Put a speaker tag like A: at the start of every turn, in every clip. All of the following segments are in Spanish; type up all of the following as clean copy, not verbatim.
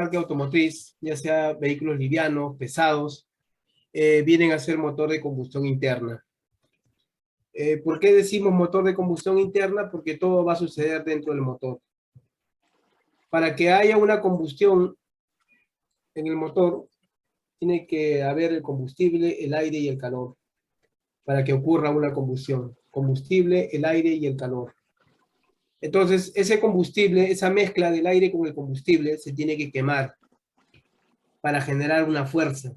A: parque automotriz, ya sea vehículos livianos, pesados, vienen a ser motor de combustión interna. ¿Por qué decimos motor de combustión interna? Porque todo va a suceder dentro del motor. Para que haya una combustión en el motor, tiene que haber el combustible, el aire y el calor, para que ocurra una combustión. Combustible, el aire y el calor. Entonces, ese combustible, esa mezcla del aire con el combustible, se tiene que quemar para generar una fuerza.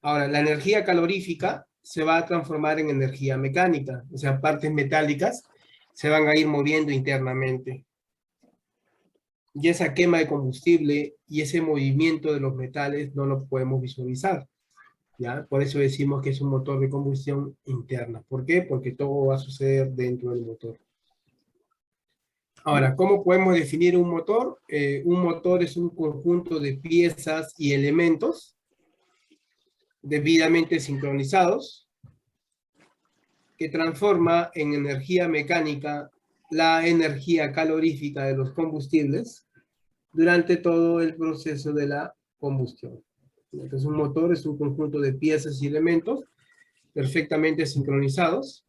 A: Ahora, la energía calorífica se va a transformar en energía mecánica, o sea, partes metálicas se van a ir moviendo internamente. Y esa quema de combustible y ese movimiento de los metales no lo podemos visualizar, ¿ya? Por eso decimos que es un motor de combustión interna. ¿Por qué? Porque todo va a suceder dentro del motor. Ahora, ¿cómo podemos definir un motor? Un motor es un conjunto de piezas y elementos debidamente sincronizados que transforma en energía mecánica la energía calorífica de los combustibles durante todo el proceso de la combustión. Entonces, un motor es un conjunto de piezas y elementos perfectamente sincronizados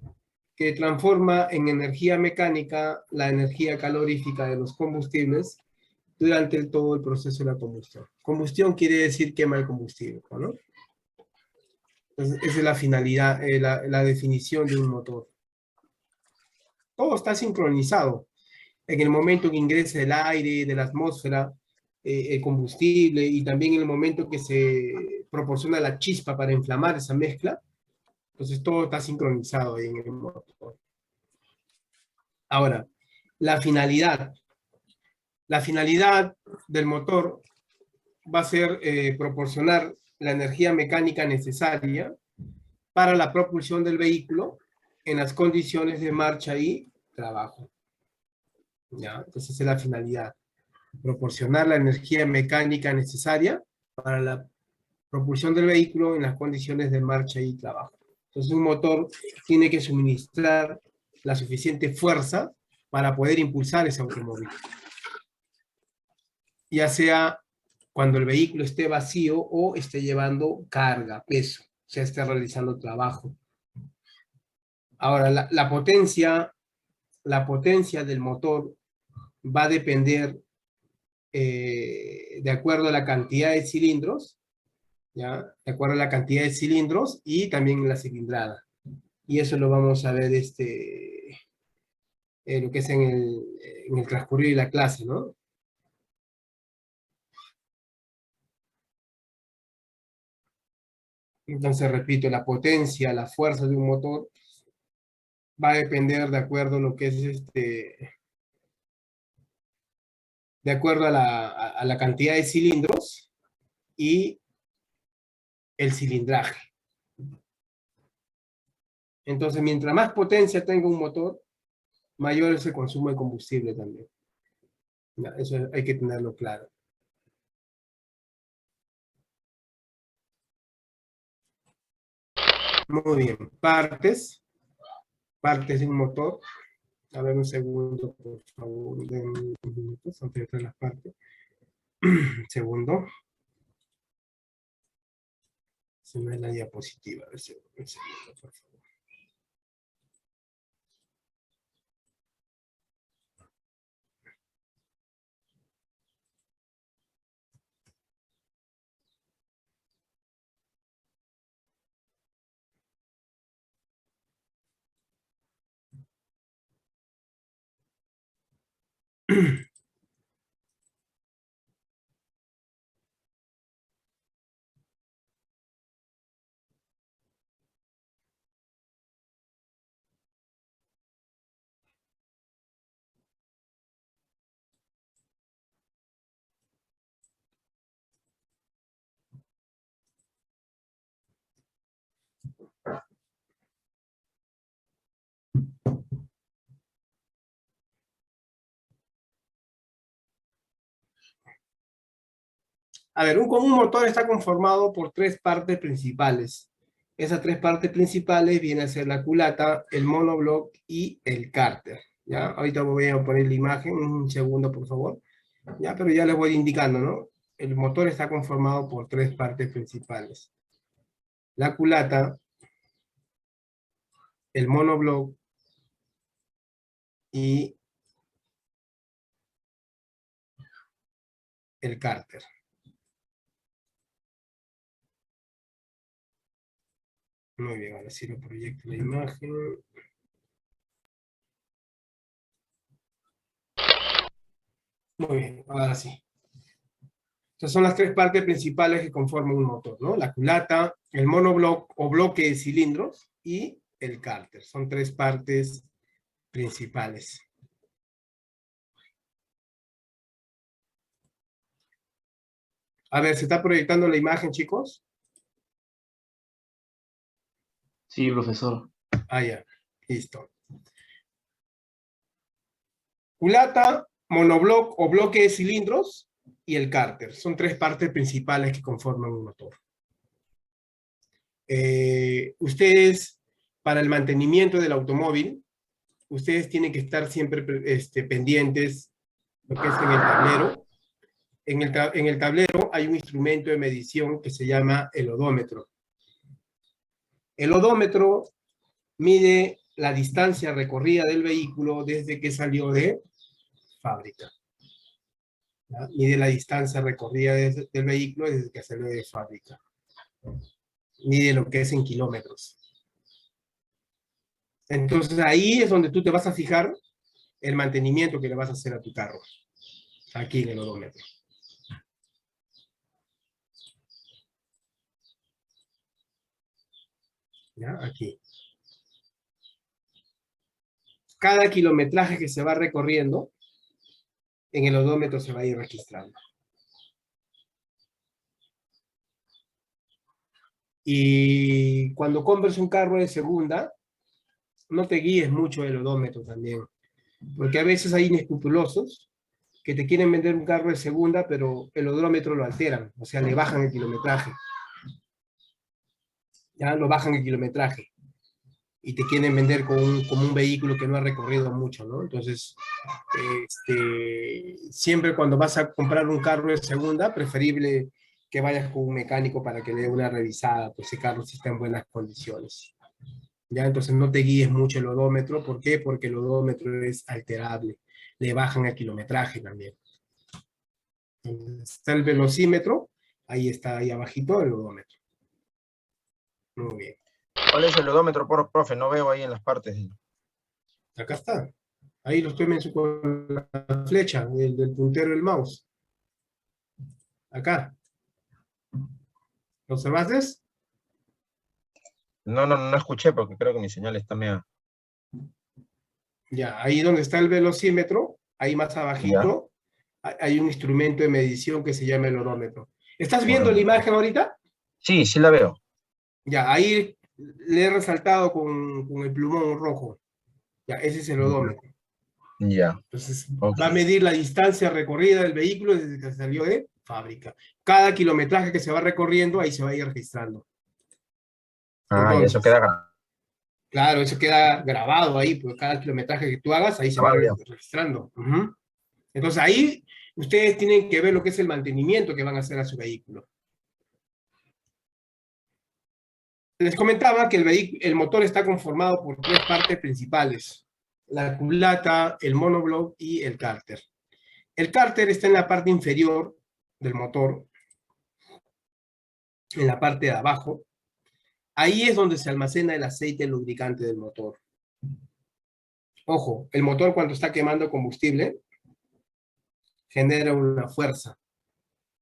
A: que transforma en energía mecánica la energía calorífica de los combustibles durante todo el proceso de la combustión. Combustión quiere decir quema el combustible, ¿no? Entonces, esa es la finalidad, la definición de un motor. Todo está sincronizado. En el momento que ingresa el aire de la atmósfera, el combustible, y también en el momento que se proporciona la chispa para inflamar esa mezcla, entonces todo está sincronizado ahí en el motor. Ahora, la finalidad. La finalidad del motor va a ser proporcionar la energía mecánica necesaria para la propulsión del vehículo en las condiciones de marcha y trabajo. ¿Ya? Entonces esa es la finalidad. Proporcionar la energía mecánica necesaria para la propulsión del vehículo en las condiciones de marcha y trabajo. Entonces un motor tiene que suministrar la suficiente fuerza para poder impulsar ese automóvil. Ya sea cuando el vehículo esté vacío o esté llevando carga, peso, o sea, esté realizando trabajo. Ahora, la potencia del motor va a depender de acuerdo a la cantidad de cilindros, ¿ya? De acuerdo a la cantidad de cilindros y también la cilindrada. Y eso lo vamos a ver lo que es en el transcurrir de la clase, ¿no? Entonces, repito, la potencia, la fuerza de un motor va a depender de acuerdo a lo que es de acuerdo a la cantidad de cilindros y el cilindraje. Entonces, mientras más potencia tenga un motor, mayor es el consumo de combustible también. Ya, eso hay que tenerlo claro. Muy bien, partes de un motor. A ver un segundo, por favor, de minutos antes de entrar las partes. Segundo. Se me da la diapositiva. Un segundo, por favor. A ver, un motor está conformado por tres partes principales. Esas tres partes principales vienen a ser la culata, el monobloc y el cárter. ¿Ya? Ahorita voy a poner la imagen, un segundo por favor. Ya, pero ya les voy indicando, ¿no? El motor está conformado por tres partes principales. La culata, el monobloc y el cárter. Muy bien, ahora sí lo proyecto la imagen. Muy bien, ahora sí. Estas son las tres partes principales que conforman un motor, ¿no? La culata, el monobloc o bloque de cilindros y el cárter. Son tres partes principales. A ver, ¿se está proyectando la imagen, chicos?
B: Sí, profesor.
A: Ah, ya, listo. Culata, monobloc o bloque de cilindros y el cárter. Son tres partes principales que conforman un motor. Ustedes, para el mantenimiento del automóvil, ustedes tienen que estar siempre pendientes lo que es en el tablero. En el tablero hay un instrumento de medición que se llama el odómetro. El odómetro mide la distancia recorrida del vehículo desde que salió de fábrica. ¿Ya? Mide la distancia recorrida del vehículo desde que salió de fábrica. Mide lo que es en kilómetros. Entonces ahí es donde tú te vas a fijar el mantenimiento que le vas a hacer a tu carro. Aquí en el odómetro. ¿Ya? Aquí. Cada kilometraje que se va recorriendo, en el odómetro se va a ir registrando. Y cuando compres un carro de segunda, no te guíes mucho del odómetro también, porque a veces hay inescrupulosos que te quieren vender un carro de segunda, pero el odómetro lo alteran, o sea, le bajan el kilometraje. Ya lo bajan el kilometraje y te quieren vender como un vehículo que no ha recorrido mucho, ¿no? Entonces, siempre cuando vas a comprar un carro de segunda, preferible que vayas con un mecánico para que le dé una revisada, pues ese carro sí está en buenas condiciones. ¿Ya? Entonces no te guíes mucho el odómetro. ¿Por qué? Porque el odómetro es alterable. Le bajan el kilometraje también. Entonces, está el velocímetro, ahí está, ahí abajito el odómetro. Muy bien.
C: ¿Cuál es el odómetro, profe? No veo ahí en las partes.
A: Acá está. Ahí lo estoy mencionando con la flecha del puntero del mouse. Acá. ¿Lo observaste?
C: No escuché porque creo que mi señal está media.
A: Ya, ahí donde está el velocímetro, ahí más
C: Ya,
A: abajito, hay un instrumento de medición que se llama el odómetro. ¿Estás viendo la
C: odómetro.
A: imagen ahorita?
C: Sí, sí la veo.
A: Ya, ahí le he resaltado con el plumón rojo. Ya, ese es el odómetro.
C: Ya,
A: Entonces,
C: ok.
A: va a medir la distancia recorrida del vehículo desde que salió de fábrica. Cada kilometraje que se va recorriendo, ahí se va a ir registrando.
C: Ah, y eso
A: Entonces,
C: queda
A: claro, eso queda grabado ahí, porque cada kilometraje que tú hagas, ahí se va
C: grabado ya.
A: registrando. Ujú. Entonces, ahí ustedes tienen que ver lo que es el mantenimiento que van a hacer a su vehículo. Les comentaba que el motor está conformado por tres partes principales: la culata, el monobloc y el cárter. El cárter está en la parte inferior del motor, en la parte de abajo. Ahí es donde se almacena el aceite lubricante del motor. Ojo, el motor cuando está quemando combustible genera una fuerza.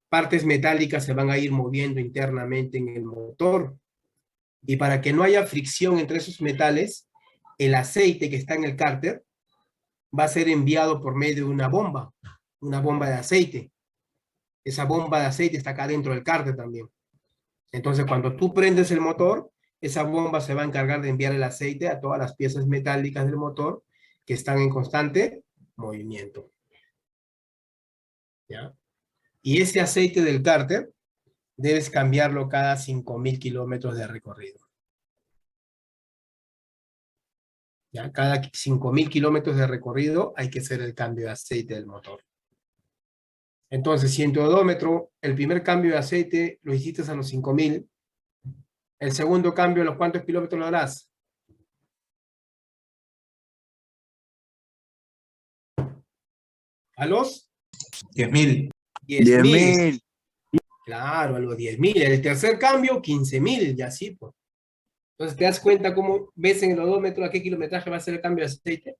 A: Partes metálicas se van a ir moviendo internamente en el motor. Y para que no haya fricción entre esos metales, el aceite que está en el cárter va a ser enviado por medio de una bomba de aceite. Esa bomba de aceite está acá dentro del cárter también. Entonces, cuando tú prendes el motor, esa bomba se va a encargar de enviar el aceite a todas las piezas metálicas del motor que están en constante movimiento. ¿Ya? Y ese aceite del cárter debes cambiarlo cada 5.000 kilómetros de recorrido. ¿Ya? Cada 5.000 kilómetros de recorrido hay que hacer el cambio de aceite del motor. Entonces, si en tu odómetro el primer cambio de aceite lo hiciste a los 5000, el segundo cambio, ¿a los cuántos kilómetros lo harás? ¿A los?
D: 10.000.
A: 10.000.
E: 10.000.
A: Claro, a los 10.000. El tercer cambio, 15.000, y así, pues. Entonces, ¿te das cuenta cómo ves en el odómetro a qué kilometraje va a ser el cambio de aceite?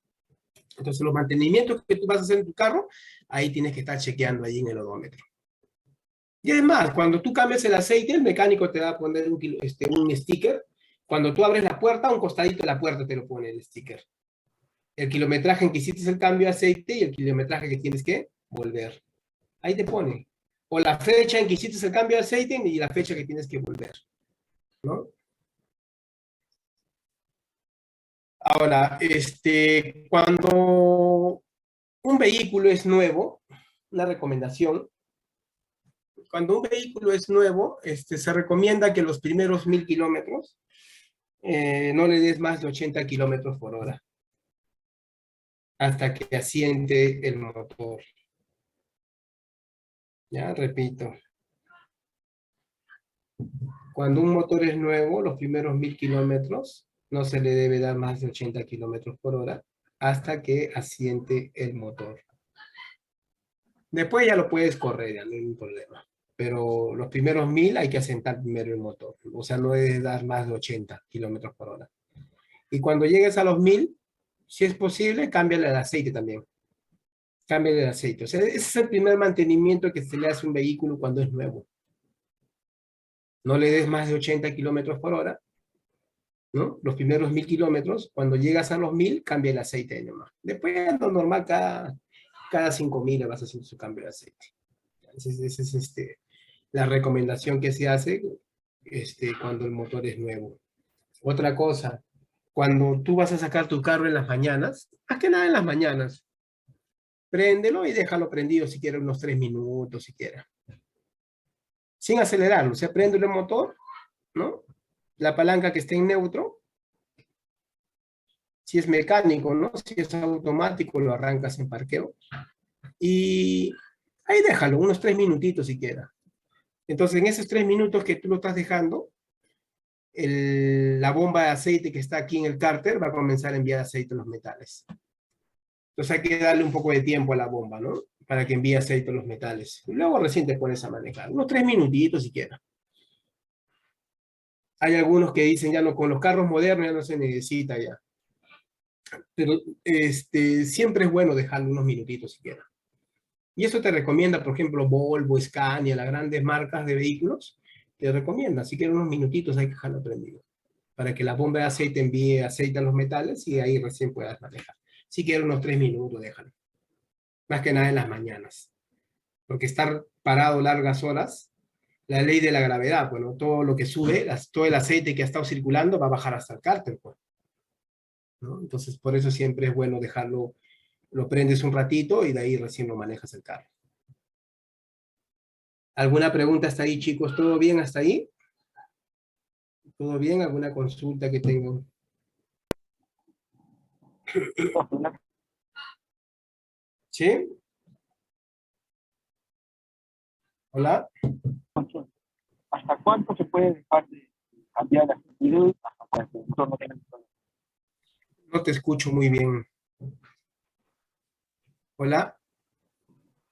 A: Entonces, los mantenimientos que tú vas a hacer en tu carro, ahí tienes que estar chequeando ahí en el odómetro. Y además, cuando tú cambias el aceite, el mecánico te va a poner un sticker. Cuando tú abres la puerta, a un costadito de la puerta te lo pone el sticker. El kilometraje en que hiciste el cambio de aceite y el kilometraje que tienes que volver. Ahí te pone. O la fecha en que hiciste el cambio de aceite y la fecha que tienes que volver, ¿no? Ahora, cuando un vehículo es nuevo, una recomendación, cuando un vehículo es nuevo, se recomienda que los primeros 1000 kilómetros no le des más de 80 kilómetros por hora hasta que asiente el motor. Ya, repito. Cuando un motor es nuevo, los primeros 1000 kilómetros no se le debe dar más de 80 kilómetros por hora hasta que asiente el motor. Después ya lo puedes correr, ya no hay ningún problema. Pero los primeros 1000 hay que asentar primero el motor. O sea, no debe dar más de 80 kilómetros por hora. Y cuando llegues a los 1000, si es posible, cámbiale el aceite también. Cámbiale el aceite. O sea, ese es el primer mantenimiento que se le hace a un vehículo cuando es nuevo. No le des más de 80 kilómetros por hora, ¿no? Los primeros 1000 kilómetros, cuando llegas a los 1000, cambia el aceite ahí nomás. Después, lo normal, cada 5000 le vas haciendo su cambio de aceite. Entonces, esa es la recomendación que se hace cuando el motor es nuevo. Otra cosa, cuando tú vas a sacar tu carro en las mañanas, más que nada en las mañanas, préndelo y déjalo prendido si quieres unos 3 minutos, si quieres. Sin acelerarlo, o sea, prende el motor, ¿no? La palanca que esté en neutro. Si es mecánico, ¿no? Si es automático, lo arrancas en parqueo. Y ahí déjalo, unos 3 minutitos si quieres. Entonces, en esos 3 minutos que tú lo estás dejando, la bomba de aceite que está aquí en el cárter va a comenzar a enviar aceite a los metales. Entonces hay que darle un poco de tiempo a la bomba, ¿no? Para que envíe aceite a los metales. Luego recién te pones a manejar. Unos 3 minutitos siquiera. Hay algunos que dicen ya no, con los carros modernos ya no se necesita ya. Pero siempre es bueno dejarle unos minutitos siquiera. Y eso te recomienda, por ejemplo, Volvo, Scania, las grandes marcas de vehículos, te recomienda, si quieres unos minutitos hay que dejarlo prendido, para que la bomba de aceite envíe aceite a los metales y ahí recién puedas manejar. Si quieres unos 3 minutos, déjalo. Más que nada en las mañanas. Porque estar parado largas horas, la ley de la gravedad, bueno, todo lo que sube, todo el aceite que ha estado circulando va a bajar hasta el cárter, pues, ¿no? Entonces, por eso siempre es bueno dejarlo, lo prendes un ratito y de ahí recién lo manejas el carro. ¿Alguna pregunta hasta ahí, chicos? ¿Todo bien hasta ahí? ¿Todo bien? ¿Alguna consulta que tengan? ¿Sí? ¿Hola?
E: ¿Hasta cuánto se puede dejar de cambiar la actitud hasta que el motor no tenga problema?
A: No te escucho muy bien. ¿Hola?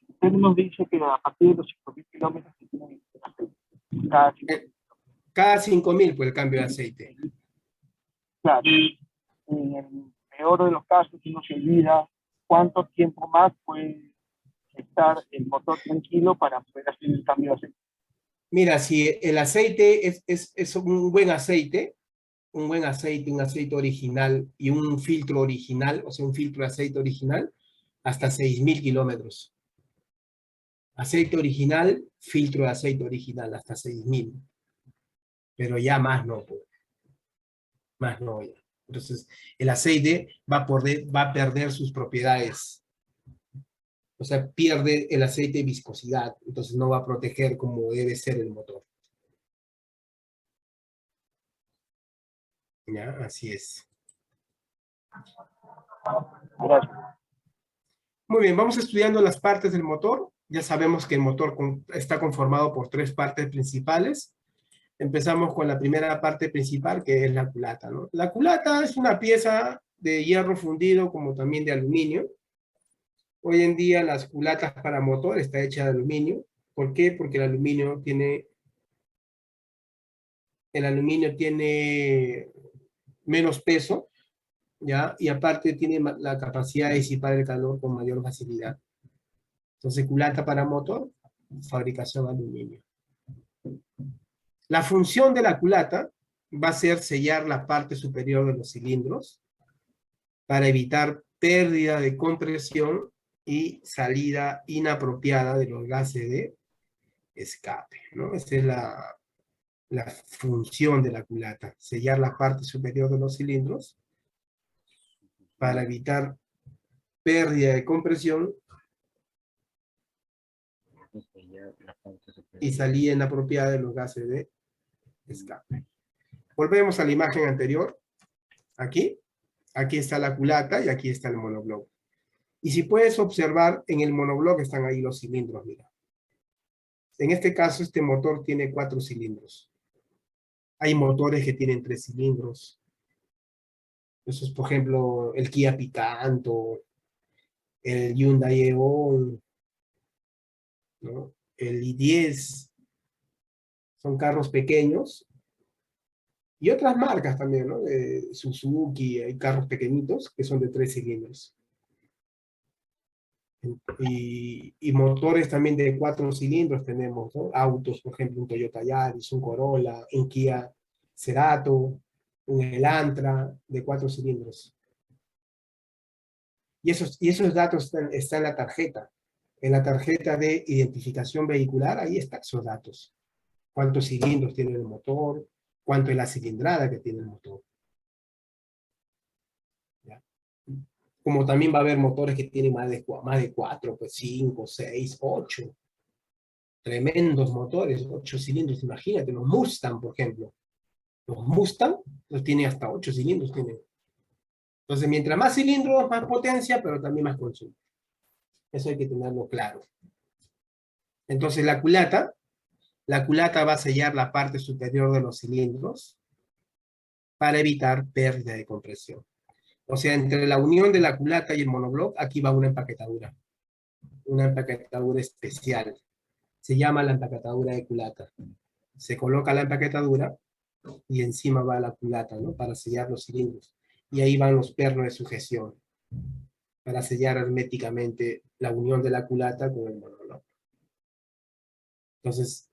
E: Usted nos dice que a partir de los 5.000 kilómetros se tiene que hacer cada 5.000.
A: Cada 5000 por el cambio de aceite.
E: Claro, en el peor de los casos, uno se olvida cuánto tiempo más puede estar el motor tranquilo para poder hacer el cambio de aceite.
A: Mira, si el aceite es un buen aceite, un aceite original y un filtro original, o sea, un filtro de aceite original, hasta 6000 kilómetros. Aceite original, filtro de aceite original, hasta 6000. Pero ya más no, pues. Más no ya. Entonces, el aceite va a perder sus propiedades. O sea, pierde el aceite viscosidad, entonces no va a proteger como debe ser el motor. ¿Ya? Así es.
E: Gracias.
A: Muy bien, vamos estudiando las partes del motor. Ya sabemos que el motor está conformado por tres partes principales. Empezamos con la primera parte principal, que es la culata, ¿no? La culata es una pieza de hierro fundido, como también de aluminio. Hoy en día las culatas para motor está hecha de aluminio. ¿Por qué? Porque el aluminio tiene menos peso, ¿ya? Y aparte tiene la capacidad de disipar el calor con mayor facilidad. Entonces, culata para motor, fabricación aluminio. La función de la culata va a ser sellar la parte superior de los cilindros para evitar pérdida de compresión y salida inapropiada de los gases de escape, ¿no? Esa es la función de la culata, sellar la parte superior de los cilindros para evitar pérdida de compresión y salida inapropiada de los gases de escape. Volvemos a la imagen anterior. Aquí está la culata y aquí está el monobloc. Y si puedes observar, en el monobloc están ahí los cilindros, mira. En este caso, este motor tiene 4 cilindros. Hay motores que tienen 3 cilindros. Eso es, por ejemplo, el Kia Picanto, el Hyundai Eon, ¿no? El i10. Son carros pequeños. Y otras marcas también, ¿no? Suzuki, hay carros pequeñitos que son de 3 cilindros. Y motores también de 4 cilindros tenemos, ¿no? Autos, por ejemplo, un Toyota Yaris, un Corolla, un Kia Cerato, un Elantra de 4 cilindros. Y esos datos están en la tarjeta. En la tarjeta de identificación vehicular, ahí están esos datos. Cuántos cilindros tiene el motor, cuánto es la cilindrada que tiene el motor. ¿Ya? Como también va a haber motores que tienen más de 4, pues 5, 6, 8. Tremendos motores, 8 cilindros, imagínate, los Mustang, por ejemplo. Los Mustang los tienen hasta 8 cilindros. Entonces, mientras más cilindros, más potencia, pero también más consumo. Eso hay que tenerlo claro. Entonces, la culata va a sellar la parte superior de los cilindros para evitar pérdida de compresión. O sea, entre la unión de la culata y el monobloc, aquí va una empaquetadura especial. Se llama la empaquetadura de culata. Se coloca la empaquetadura y encima va la culata, ¿no? Para sellar los cilindros. Y ahí van los pernos de sujeción para sellar herméticamente la unión de la culata con el monobloc. Entonces,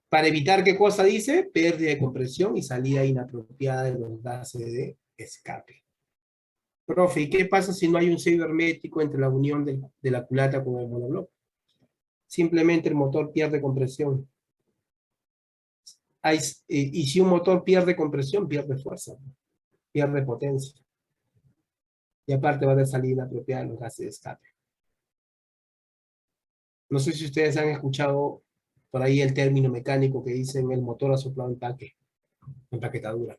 A: para evitar, ¿qué cosa dice? Pérdida de compresión y salida inapropiada de los gases de escape. Profe, ¿y qué pasa si no hay un sello hermético entre la unión de la culata con el monobloc? Simplemente el motor pierde compresión. Y si un motor pierde compresión, pierde fuerza, pierde potencia. Y aparte va a haber salida inapropiada de los gases de escape. No sé si ustedes han escuchado por ahí el término mecánico que dicen el motor ha soplado empaque, empaquetadura.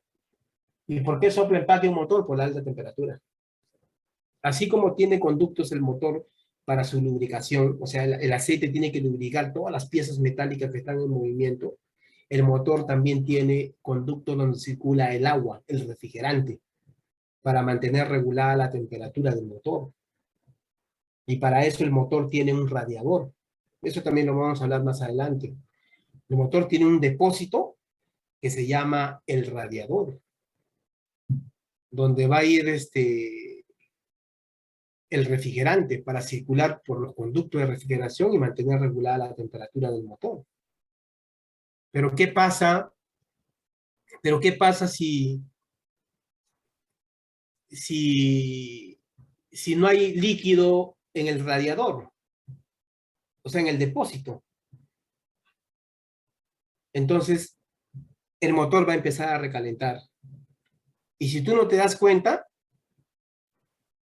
A: ¿Y por qué sopla empaque un motor? Por la alta temperatura. Así como tiene conductos el motor para su lubricación, o sea, el aceite tiene que lubricar todas las piezas metálicas que están en movimiento, el motor también tiene conductos donde circula el agua, el refrigerante, para mantener regulada la temperatura del motor. Y para eso el motor tiene un radiador. Eso también lo vamos a hablar más adelante. El motor tiene un depósito que se llama el radiador, donde va a ir el refrigerante para circular por los conductos de refrigeración y mantener regulada la temperatura del motor. Pero ¿qué pasa si no hay líquido en el radiador? O sea, en el depósito. Entonces, el motor va a empezar a recalentar. Y si tú no te das cuenta,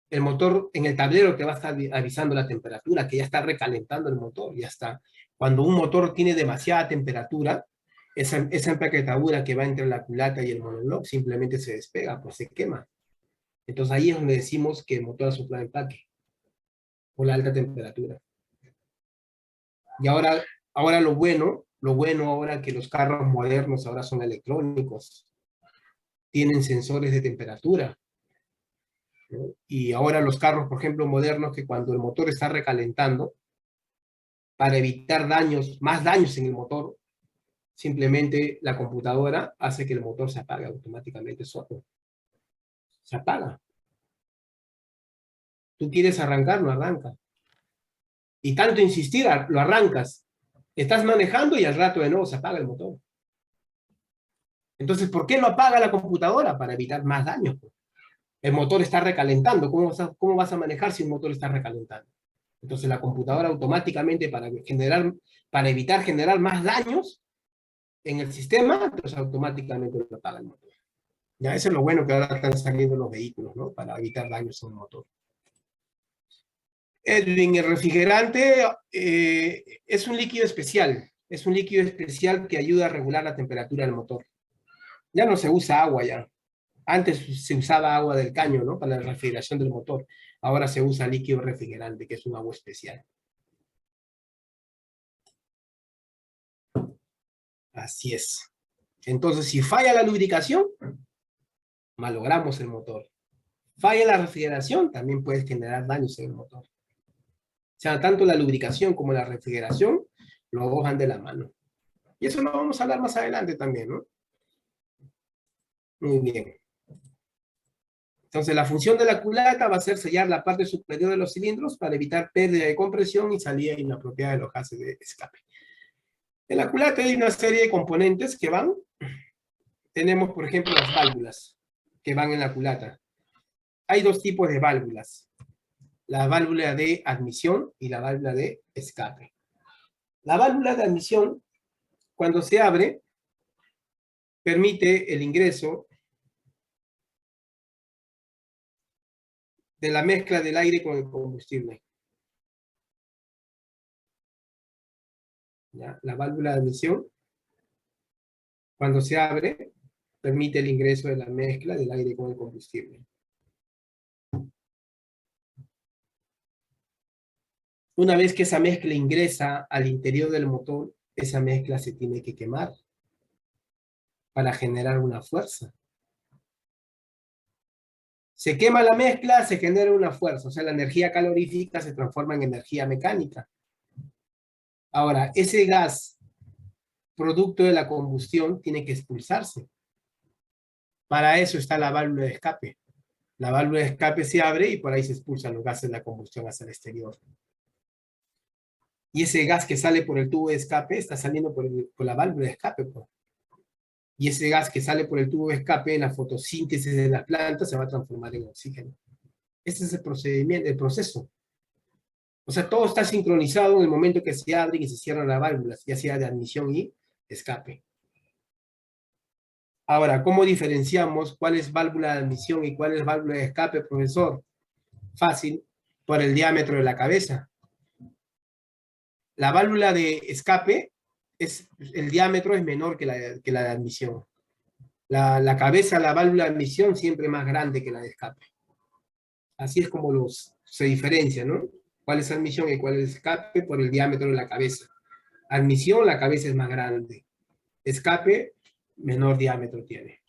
A: el motor en el tablero te va a estar avisando la temperatura, que ya está recalentando el motor, ya está. Cuando un motor tiene demasiada temperatura, esa empaquetadura que va entre la culata y el monobloc simplemente se despega, pues se quema. Entonces ahí es donde decimos que el motor ha soplado empaque, por la alta temperatura. Y ahora lo bueno ahora que los carros modernos ahora son electrónicos, tienen sensores de temperatura, ¿no? Y ahora los carros, por ejemplo, modernos, que cuando el motor está recalentando, para evitar más daños en el motor, simplemente la computadora hace que el motor se apague automáticamente solo. Se apaga. Tú quieres arrancar, no arranca. Y tanto insistir, lo arrancas. Estás manejando y al rato de nuevo se apaga el motor. Entonces, ¿por qué lo apaga la computadora? Para evitar más daños. El motor está recalentando. ¿Cómo vas a manejar si el motor está recalentando? Entonces, la computadora automáticamente, para evitar generar más daños en el sistema, entonces automáticamente lo apaga el motor. Ya, eso es lo bueno que ahora están saliendo los vehículos, ¿no? Para evitar daños en el motor. Edwin, el refrigerante es un líquido especial. Es un líquido especial que ayuda a regular la temperatura del motor. Ya no se usa agua ya. Antes se usaba agua del caño, ¿no? Para la refrigeración del motor. Ahora se usa líquido refrigerante, que es un agua especial. Así es. Entonces, si falla la lubricación, malogramos el motor. Falla la refrigeración, también puedes generar daños en el motor. O sea, tanto la lubricación como la refrigeración lo van de la mano. Y eso lo vamos a hablar más adelante también, ¿no? Muy bien. Entonces, la función de la culata va a ser sellar la parte superior de los cilindros para evitar pérdida de compresión y salida inapropiada de los gases de escape. En la culata hay una serie de componentes que van. Tenemos, por ejemplo, las válvulas que van en la culata. Hay dos tipos de válvulas. La válvula de admisión y la válvula de escape. La válvula de admisión, cuando se abre, permite el ingreso de la mezcla del aire con el combustible. ¿Ya? La válvula de admisión, cuando se abre, permite el ingreso de la mezcla del aire con el combustible. Una vez que esa mezcla ingresa al interior del motor, esa mezcla se tiene que quemar para generar una fuerza. Se quema la mezcla, se genera una fuerza, o sea, la energía calorífica se transforma en energía mecánica. Ahora, ese gas, producto de la combustión, tiene que expulsarse. Para eso está la válvula de escape. La válvula de escape se abre y por ahí se expulsan los gases de la combustión hacia el exterior. Y ese gas que sale por el tubo de escape está saliendo por la válvula de escape. Pues. Y ese gas que sale por el tubo de escape en la fotosíntesis de la planta se va a transformar en oxígeno. Ese es el procedimiento, el proceso. O sea, todo está sincronizado en el momento que se abren y se cierran las válvulas, ya sea de admisión y escape. Ahora, ¿cómo diferenciamos cuál es válvula de admisión y cuál es válvula de escape, profesor? Fácil, por el diámetro de la cabeza. La válvula de escape, el diámetro es menor que la de admisión. La cabeza, la válvula de admisión, siempre es más grande que la de escape. Así es como se diferencia, ¿no? ¿Cuál es admisión y cuál es escape? Por el diámetro de la cabeza. Admisión, la cabeza es más grande. Escape, menor diámetro tiene.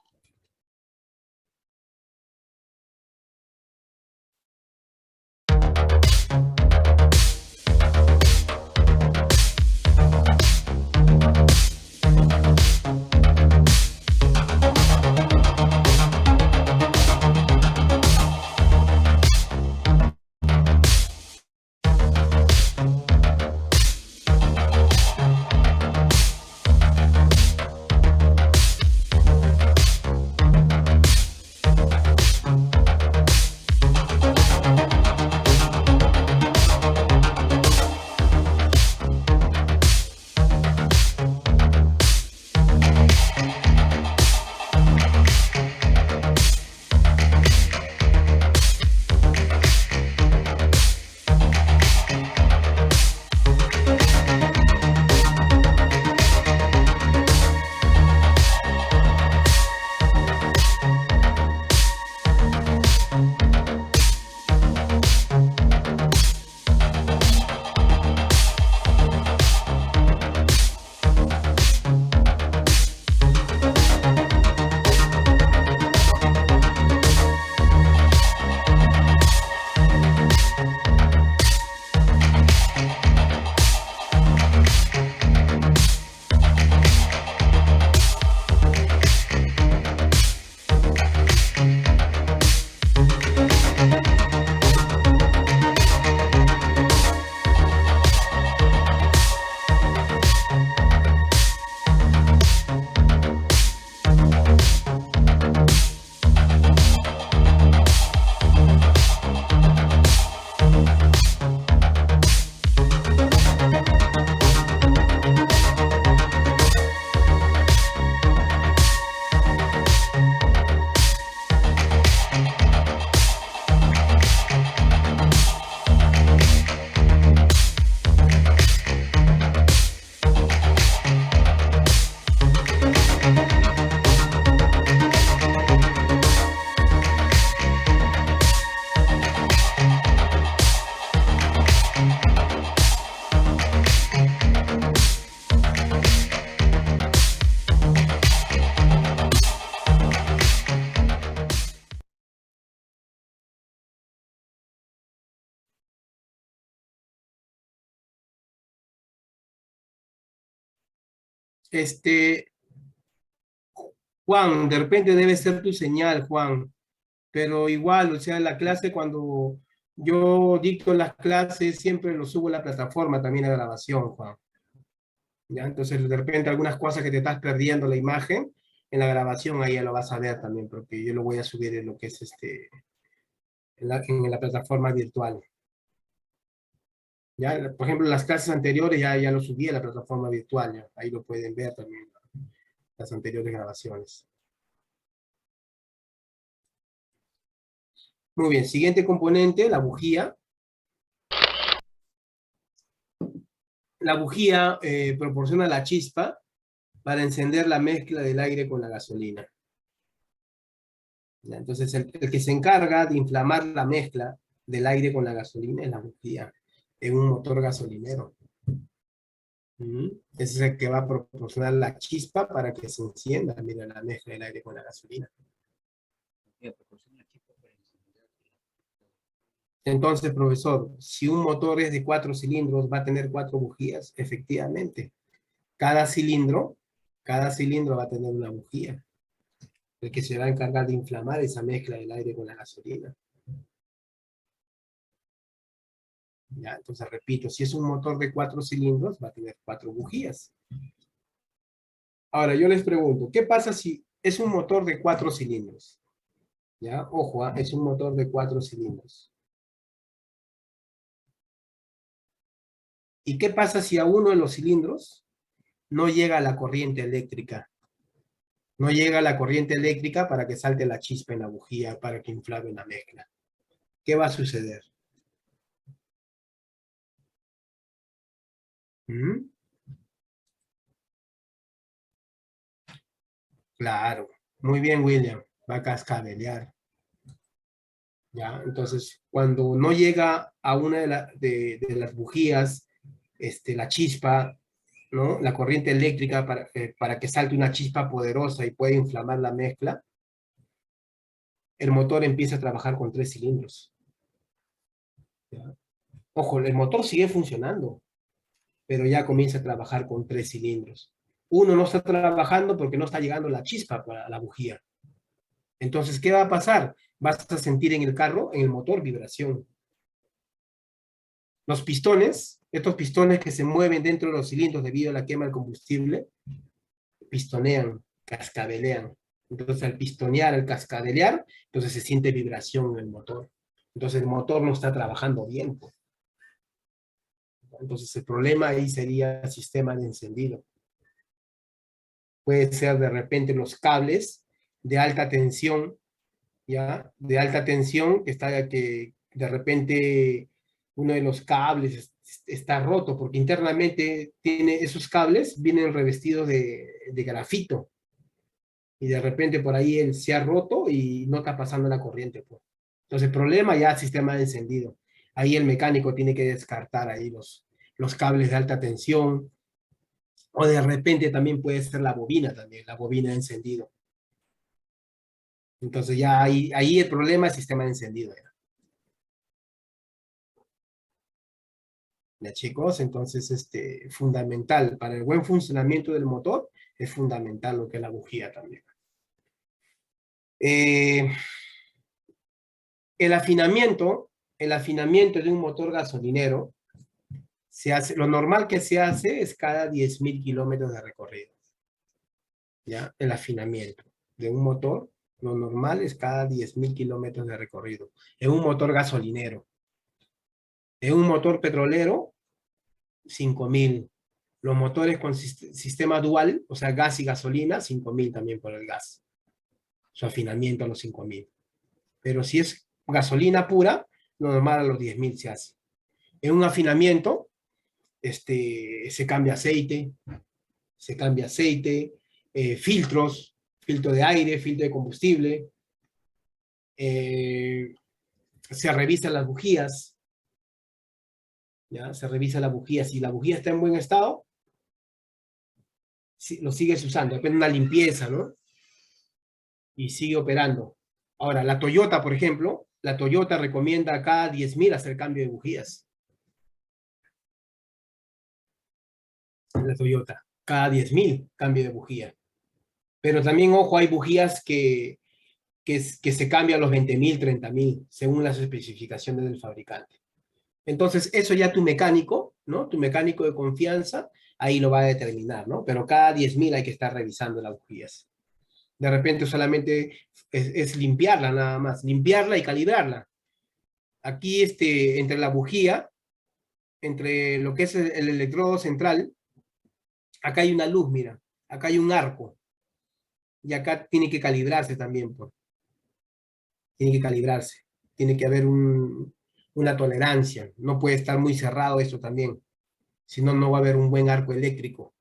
A: Juan, de repente debe ser tu señal, Juan, pero igual, o sea, la clase cuando yo dicto las clases siempre lo subo a la plataforma también a grabación, Juan. ¿Ya? Entonces, de repente algunas cosas que te estás perdiendo la imagen, en la grabación ahí ya lo vas a ver también, porque yo lo voy a subir en lo que es en la plataforma virtual. ¿Ya? Por ejemplo, las clases anteriores ya lo subí a la plataforma virtual, ¿ya? Ahí lo pueden ver también, las anteriores grabaciones. Muy bien, siguiente componente, la bujía. La bujía proporciona la chispa para encender la mezcla del aire con la gasolina. ¿Ya? Entonces, el que se encarga de inflamar la mezcla del aire con la gasolina es la bujía en un motor gasolinero. Ese es el que va a proporcionar la chispa para que se encienda, mira, la mezcla del aire con la gasolina. Entonces, profesor, si un motor es de 4 cilindros, va a tener 4 bujías, efectivamente. Cada cilindro va a tener una bujía, el que se va a encargar de inflamar esa mezcla del aire con la gasolina. ¿Ya? Entonces, repito, si es un motor de 4 cilindros, va a tener 4 bujías. Ahora, yo les pregunto, ¿qué pasa si es un motor de 4 cilindros? ¿Ya? Ojo, es un motor de 4 cilindros. ¿Y qué pasa si a uno de los cilindros no llega la corriente eléctrica? No llega la corriente eléctrica para que salte la chispa en la bujía, para que inflame la mezcla. ¿Qué va a suceder? ¿Mm? Claro. Muy bien, William. Va a cascabelear. ¿Ya? Entonces, cuando no llega a una de las bujías, la chispa, ¿no? La corriente eléctrica para que salte una chispa poderosa y pueda inflamar la mezcla, el motor empieza a trabajar con 3 cilindros. ¿Ya? Ojo, el motor sigue funcionando, pero ya comienza a trabajar con 3 cilindros. Uno no está trabajando porque no está llegando la chispa para la bujía. Entonces, ¿qué va a pasar? Vas a sentir en el carro, en el motor, vibración. Los pistones, estos pistones que se mueven dentro de los cilindros debido a la quema del combustible, pistonean, cascabelean. Entonces, al pistonear, al cascabelear, entonces se siente vibración en el motor. Entonces, el motor no está trabajando bien. Entonces, el problema ahí sería el sistema de encendido. Puede ser de repente los cables de alta tensión, ¿ya? De alta tensión, que de repente uno de los cables está roto, porque internamente esos cables vienen revestidos de grafito, y de repente por ahí él se ha roto y no está pasando la corriente, pues. Entonces el problema ya es sistema de encendido. Ahí el mecánico tiene que descartar ahí los cables de alta tensión, o de repente también puede ser la bobina también, la bobina de encendido. Entonces ya ahí el problema es sistema de encendido. ¿Ya, chicos? Entonces, fundamental, para el buen funcionamiento del motor, es fundamental lo que es la bujía también. El afinamiento de un motor gasolinero, lo normal que se hace es cada 10.000 kilómetros de recorrido. ¿Ya? El afinamiento de un motor, lo normal es cada 10.000 kilómetros de recorrido. En un motor gasolinero. En un motor petrolero, 5.000. Los motores con sistema dual, o sea, gas y gasolina, 5.000 también por el gas. Su afinamiento a los 5.000. Pero si es gasolina pura, lo normal a los 10.000 se hace. En un afinamiento, se cambia aceite, filtros, filtro de aire, filtro de combustible, se revisan las bujías, ¿ya? Se revisa la bujía. Si la bujía está en buen estado, lo sigues usando, depende de una limpieza, ¿no? Y sigue operando. Ahora, la Toyota, por ejemplo, la Toyota recomienda a cada 10.000 hacer cambio de bujías. La Toyota. cada 10.000 cambio de bujía. Pero también, ojo, hay bujías que se cambian a los 20.000, 30.000, según las especificaciones del fabricante. Entonces, eso ya tu mecánico, ¿no? Tu mecánico de confianza, ahí lo va a determinar, ¿no? Pero cada 10.000 hay que estar revisando las bujías. De repente solamente es limpiarla nada más, limpiarla y calibrarla. Aquí, entre la bujía, entre lo que es el electrodo central, acá hay una luz, mira, acá hay un arco. Y acá tiene que calibrarse también, pues. Tiene que calibrarse. Tiene que haber una tolerancia. No puede estar muy cerrado esto también. Si no, no va a haber un buen arco eléctrico.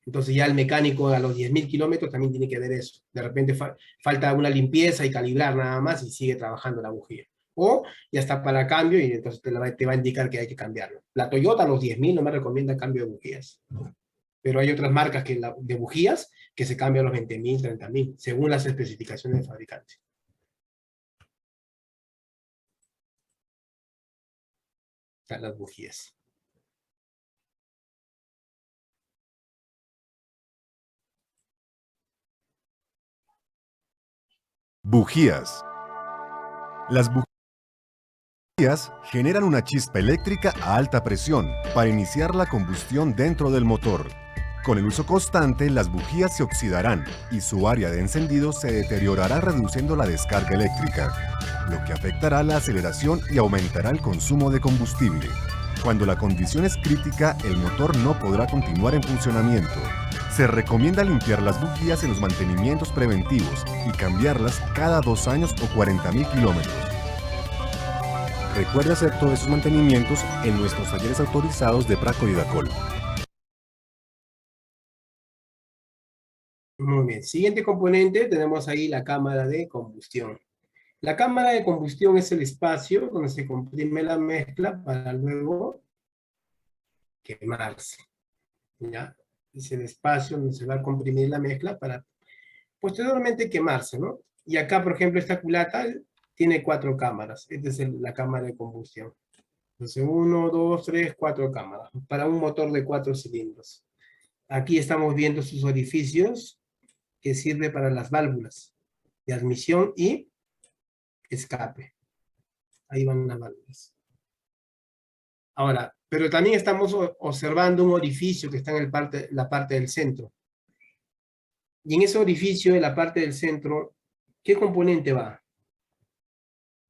A: Entonces ya el mecánico a los 10.000 kilómetros también tiene que ver eso. De repente falta una limpieza y calibrar nada más y sigue trabajando la bujía. O ya está para cambio y entonces te va a indicar que hay que cambiarlo. La Toyota a los 10.000 no me recomienda cambio de bujías. Pero hay otras marcas de bujías que se cambian a los 20.000, 30.000, según las especificaciones del fabricante. Están las bujías.
D: Bujías. Las bujías generan una chispa eléctrica a alta presión para iniciar la combustión dentro del motor. Con el uso constante, las bujías se oxidarán y su área de encendido se deteriorará reduciendo la descarga eléctrica, lo que afectará la aceleración y aumentará el consumo de combustible. Cuando la condición es crítica, el motor no podrá continuar en funcionamiento. Se recomienda limpiar las bujías en los mantenimientos preventivos y cambiarlas cada 2 años o 40.000 kilómetros. Recuerde hacer todos esos mantenimientos en nuestros talleres autorizados de Praco y Dacol.
A: Muy bien. Siguiente componente, tenemos ahí la cámara de combustión. La cámara de combustión es el espacio donde se comprime la mezcla para luego quemarse. ¿Ya? Es el espacio donde se va a comprimir la mezcla para posteriormente quemarse, ¿no? Y acá, por ejemplo, esta culata tiene 4 cámaras. Esta es la cámara de combustión. Entonces, 1, 2, 3, 4 cámaras. Para un motor de 4 cilindros. Aquí estamos viendo sus orificios que sirve para las válvulas de admisión y escape. Ahí van las válvulas. Ahora, pero también estamos observando un orificio que está en la parte del centro. Y en ese orificio, en la parte del centro, ¿qué componente va?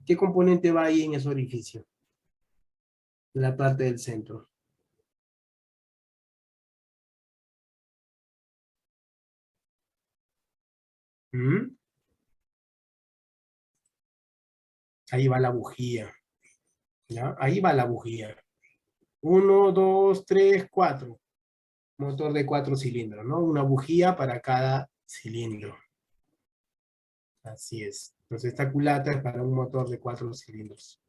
A: ¿Qué componente va ahí en ese orificio? En la parte del centro. ¿Mm? Ahí va la bujía. ¿Ya? Ahí va la bujía. 1, 2, 3, 4. Motor de 4 cilindros, ¿no? Una bujía para cada cilindro. Así es. Entonces esta culata es para un motor de 4 cilindros.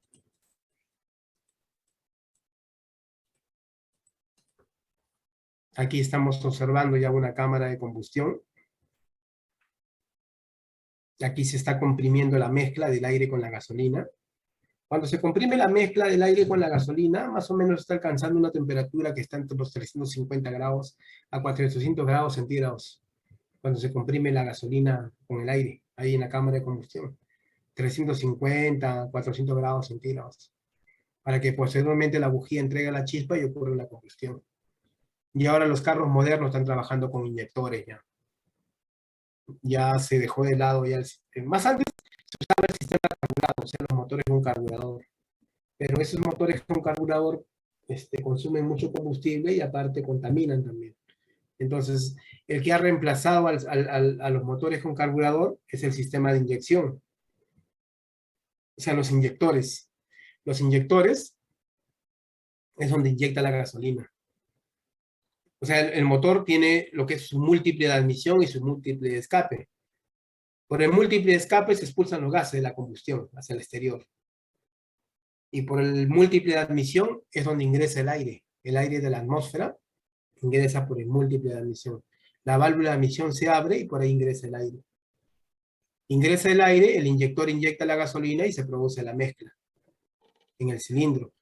A: Aquí estamos observando ya una cámara de combustión. Aquí se está comprimiendo la mezcla del aire con la gasolina. Cuando se comprime la mezcla del aire con la gasolina, más o menos está alcanzando una temperatura que está entre los 350 grados a 400 grados centígrados. Cuando se comprime la gasolina con el aire, ahí en la cámara de combustión. 350, 400 grados centígrados. Para que posteriormente la bujía entregue la chispa y ocurra la combustión. Y ahora los carros modernos están trabajando con inyectores ya. Ya se dejó de lado ya el sistema. Más antes se usaba el sistema carburado, o sea, los motores con carburador. Pero esos motores con carburador consumen mucho combustible y aparte contaminan también. Entonces, el que ha reemplazado a los motores con carburador es el sistema de inyección. O sea, los inyectores. Los inyectores es donde inyecta la gasolina. O sea, el motor tiene lo que es su múltiple de admisión y su múltiple de escape. Por el múltiple de escape se expulsan los gases de la combustión hacia el exterior. Y por el múltiple de admisión es donde ingresa el aire. El aire de la atmósfera ingresa por el múltiple de admisión. La válvula de admisión se abre y por ahí ingresa el aire. Ingresa el aire, el inyector inyecta la gasolina y se produce la mezcla en el cilindro.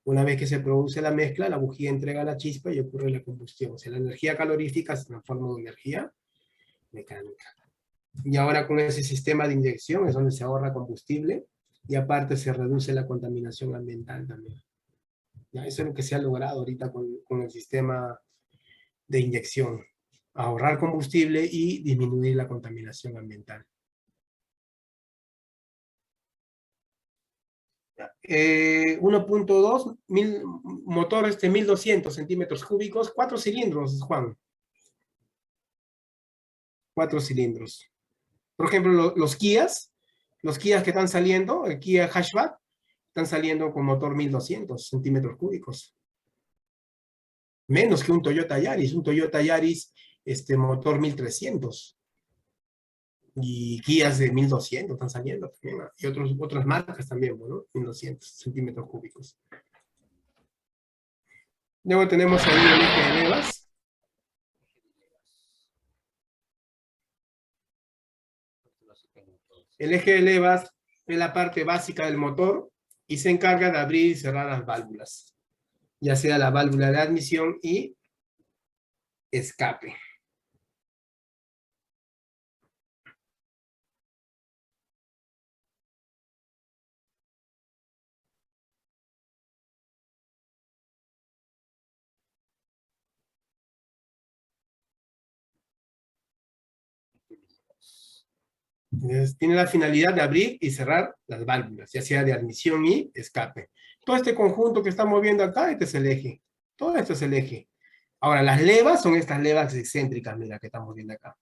A: Una vez que se produce la mezcla, la bujía entrega la chispa y ocurre la combustión. O sea, la energía calorífica se transforma en energía mecánica. Y ahora con ese sistema de inyección es donde se ahorra combustible y aparte se reduce la contaminación ambiental también. ¿Ya? Eso es lo que se ha logrado ahorita con el sistema de inyección. Ahorrar combustible y disminuir la contaminación ambiental. 1.2, motor 1200 centímetros cúbicos, 4 cilindros, Juan. 4 cilindros. Por ejemplo, los Kias que están saliendo, el Kia Hatchback, están saliendo con motor 1200 centímetros cúbicos. Menos que un Toyota Yaris. Un Toyota Yaris, motor 1300. Y Kias de 1200 están saliendo también, ¿no? Y otras marcas también, ¿no? 1200 centímetros cúbicos. Luego tenemos ahí el eje de levas. El eje de levas es la parte básica del motor y se encarga de abrir y cerrar las válvulas, ya sea la válvula de admisión y escape. Entonces, tiene la finalidad de abrir y cerrar las válvulas, ya sea de admisión y escape. Todo este conjunto que estamos viendo acá, este es el eje. Todo esto es el eje. Ahora, las levas son estas levas excéntricas, mira, que estamos viendo acá.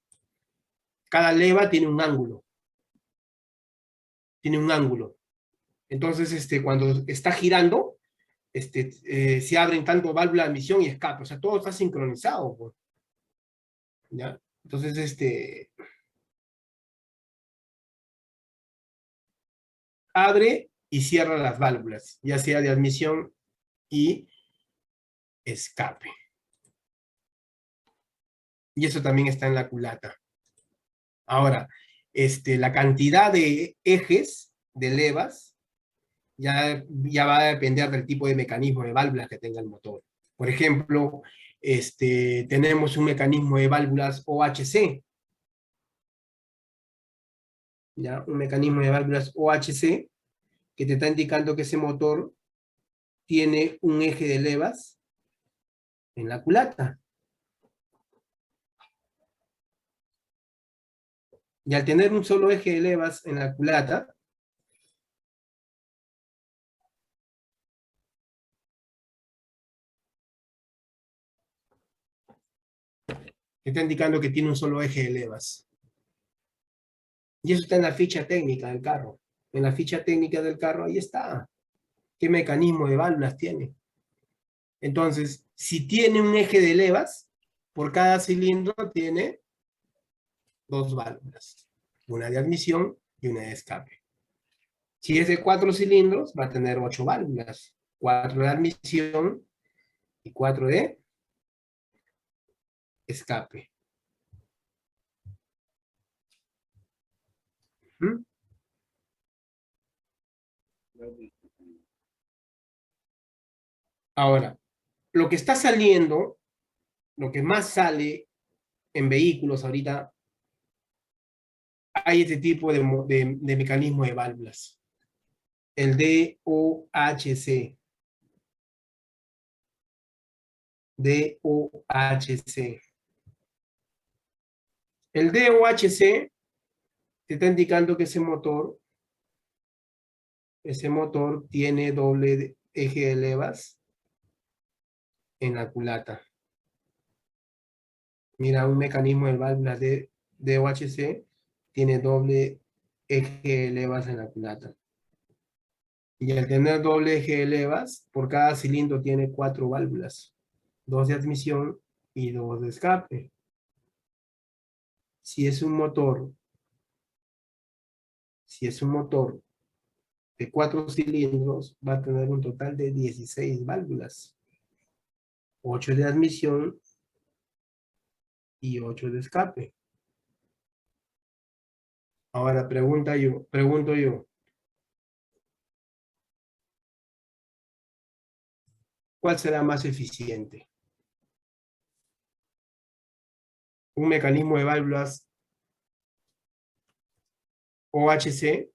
A: Cada leva tiene un ángulo. Tiene un ángulo. Entonces, cuando está girando, se abren tanto válvula de admisión y escape. O sea, todo está sincronizado, pues. ¿Ya? Entonces, abre y cierra las válvulas, ya sea de admisión y escape. Y eso también está en la culata. Ahora, la cantidad de ejes, de levas, ya va a depender del tipo de mecanismo de válvulas que tenga el motor. Por ejemplo, tenemos un mecanismo de válvulas OHC. ¿Ya? Un mecanismo de válvulas OHC que te está indicando que ese motor tiene un eje de levas en la culata. Y al tener un solo eje de levas en la culata, está indicando que tiene un solo eje de levas. Y eso está en la ficha técnica del carro. En la ficha técnica del carro, ahí está. ¿Qué mecanismo de válvulas tiene? Entonces, si tiene un eje de levas, por cada cilindro tiene 2 válvulas. Una de admisión y una de escape. Si es de 4 cilindros, va a tener 8 válvulas. 4 de admisión y 4 de escape. ¿Mm? Ahora, lo que está saliendo, lo que más sale en vehículos ahorita, hay este tipo de mecanismo de válvulas. El DOHC. DOHC. El DOHC te está indicando que ese motor tiene doble eje de levas en la culata. Mira, un mecanismo de válvulas de DOHC tiene doble eje de levas en la culata. Y al tener doble eje de levas, por cada cilindro tiene 4 válvulas. 2 de admisión y 2 de escape. Si es un motor de 4 cilindros, va a tener un total de 16 válvulas. 8 de admisión y 8 de escape. Ahora pregunto yo, ¿cuál será más eficiente? ¿Un mecanismo de válvulas OHC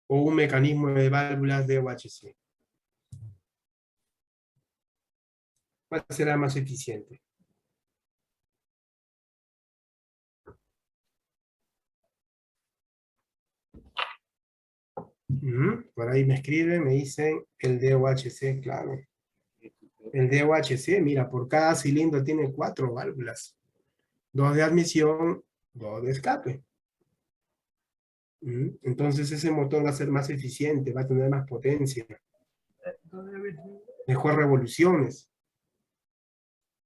A: o un mecanismo de válvulas DOHC? ¿Cuál será más eficiente? Por ahí me escriben, me dicen el DOHC, claro. El DOHC, mira, por cada cilindro tiene 4 válvulas. 2 de admisión, 2 de escape. Entonces ese motor va a ser más eficiente, va a tener más potencia. Mejor revoluciones.